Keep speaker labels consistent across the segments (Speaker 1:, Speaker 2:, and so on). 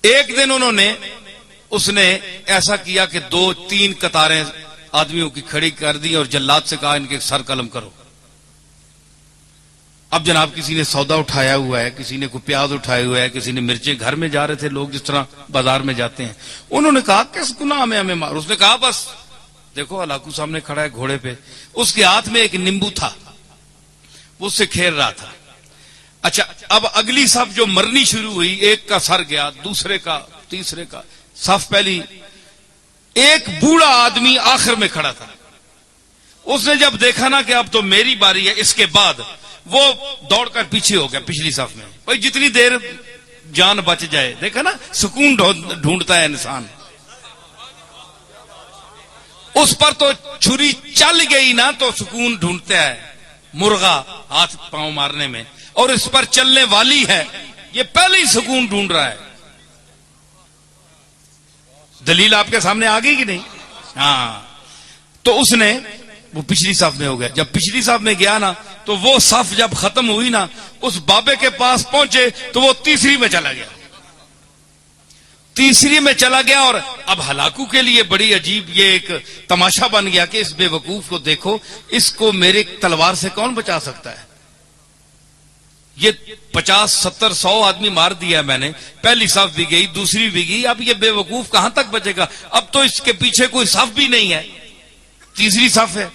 Speaker 1: एक दिन उसने ऐसा किया कि 2-3 कतारें आदमियों की खड़ी कर दी और जल्लाद से कहा इनके सर कलम करो। अब जनाब किसी ने सौदा उठाया हुआ है, किसी ने कोई प्याज उठाया हुआ है, किसी ने मिर्चें, घर में जा रहे थे लोग जिस तरह बाजार में जाते हैं। उन्होंने कहा किस गुनाह में हमें मारो। उसने कहा बस देखो हलाकू सामने खड़ा है घोड़े पे, उसके हाथ में एक नींबू था, वो उससे खेल रहा था। अच्छा, अब अगली सफ जो मरनी शुरू हुई, एक का सर गया, दूसरे का, तीसरे का। सफ पहली, एक बूढ़ा आदमी आखिर में खड़ा था। उसने जब देखा ना कि अब तो मेरी बारी है, इसके बाद वो दौड़कर पीछे हो गया पिछली सफ में। भाई जितनी देर जान बच जाए, देखा ना सुकून ढूंढता है इंसान। उस पर तो छुरी चल गई ना तो सुकून ढूंढता है मुर्गा हाथ पांव मारने में, और इस पर चलने वाली है, ये पहले ही सुकून ढूंढ रहा है। दलील आपके सामने आ गई कि नहीं? हाँ, तो उसने वो पिछली सफ में हो गया। जब पिछली सफ में गया ना तो वो सफ जब खत्म हुई ना, उस बाबे के पास पहुंचे तो वो तीसरी में चला गया, तीसरी में चला गया। और अब हलाकू के लिए बड़ी अजीब ये एक तमाशा बन गया कि इस बेवकूफ को देखो, इसको मेरे तलवार से कौन बचा सकता है। ये 50, 70, 100 आदमी मार दिया मैंने, पहली सफ भी गई, दूसरी भी गई, अब ये बेवकूफ कहां तक बचेगा। अब तो इसके पीछे कोई सफ भी नहीं है, तीसरी सफ है।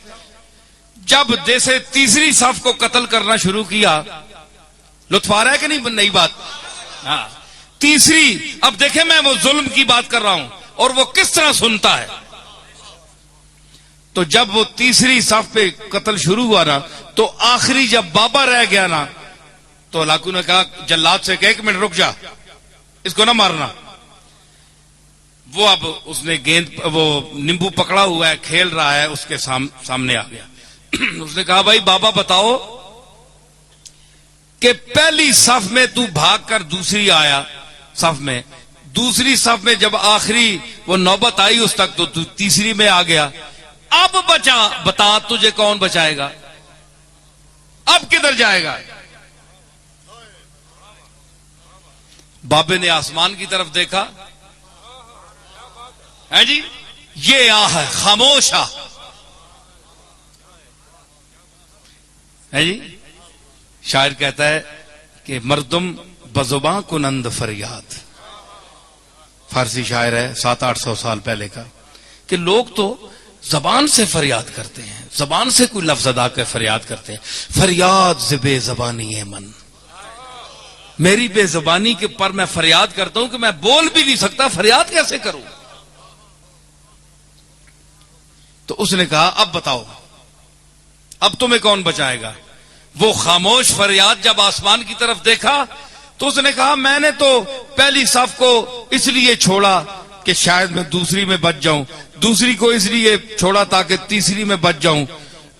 Speaker 1: जब जैसे तीसरी सफ को कत्ल करना शुरू किया, लुत्फ आ रहा है कि नहीं नई बात? हाँ, तीसरी, अब देखे मैं वो जुल्म की बात कर रहा हूं और वो किस तरह सुनता है। तो जब वो तीसरी सफ पे कत्ल शुरू हुआ ना, तो आखिरी जब बाबा रह गया ना, तो हलाकू ने कहा जल्लाद से कह 1 मिनट रुक जा, इसको ना मारना। वो अब उसने गेंद, वो नींबू पकड़ा हुआ है, खेल रहा है, उसके सामने आ गया। उसने कहा भाई बाबा बताओ कि पहली सफ में तू भागकर दूसरी आया सफ में, दूसरी सफ में जब आखिरी वो नौबत आई उस तक तो तू तीसरी में आ गया। अब बता तुझे कौन बचाएगा, अब किधर जाएगा? बाबे ने आसमान की तरफ देखा, है जी, ये आह है, खामोश आ है जी। शायर कहता है कि मर्दुम बजुबां कुनंद फरियाद, फारसी शायर है 700-800 साल पहले का, कि लोग तो जबान से फरियाद करते हैं, जबान से कोई लफ्ज अदा कर फरियाद करते हैं। फरियाद से बेजबानी है मन, मेरी बेजबानी के पर मैं फरियाद करता हूं कि मैं बोल भी नहीं सकता, फरियाद कैसे करूं। तो उसने कहा अब बताओ, अब तुम्हें कौन बचाएगा। वो खामोश फरियाद जब आसमान की तरफ देखा तो उसने कहा मैंने तो पहली सफ को इसलिए छोड़ा कि शायद मैं दूसरी में बच जाऊं, दूसरी को इसलिए छोड़ा ताकि तीसरी में बच जाऊं।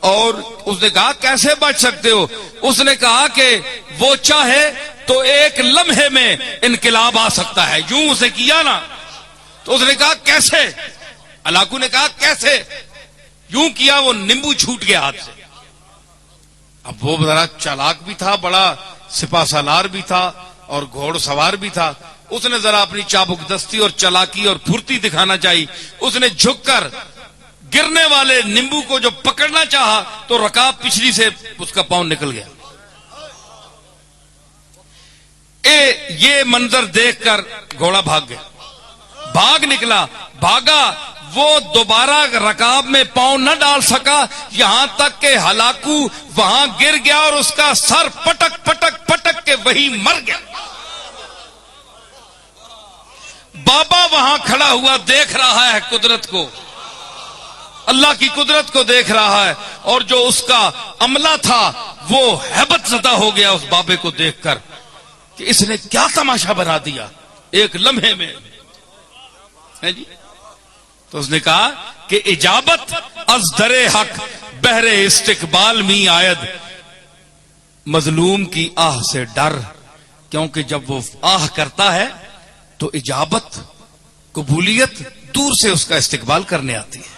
Speaker 1: और उसने कहा कैसे बच सकते हो। उसने कहा कि वो चाहे तो एक लम्हे में इनकलाब आ सकता है। यूं उसे किया ना, तो उसने कहा कैसे। हलाकू ने कहा कैसे। यूं किया, वो नींबू छूट गया हाथ से। अब वो जरा चालाक भी था, बड़ा सिपा सालार भी था और घोड़सवार भी था। उसने जरा अपनी चाबुकदस्ती और चालाकी और फुर्ती दिखाना चाहिए। उसने झुककर गिरने वाले नींबू को जो पकड़ना चाहा तो रकाब पिछली से उसका पांव निकल गया। ये मंजर देखकर घोड़ा भाग गया, भाग निकला, भागा। वो दोबारा रकाब में पांव न डाल सका, यहां तक के हलाकू वहां गिर गया और उसका सर पटक पटक पटक के वहीं मर गया। बाबा वहां खड़ा हुआ देख रहा है कुदरत को, अल्लाह की कुदरत को देख रहा है। और जो उसका अमला था वो हैबत ज़दा हो गया उस बाबे को देखकर कि इसने क्या तमाशा बना दिया एक लम्हे में, है जी। तो उसने कहा कि इजाबत अज दरे हक बहरे इस्तिकबाल मी आयद, मजलूम की आह से डर, क्योंकि जब वो आह करता है तो इजाबत, कबूलियत दूर से उसका इस्तिकबाल करने आती है।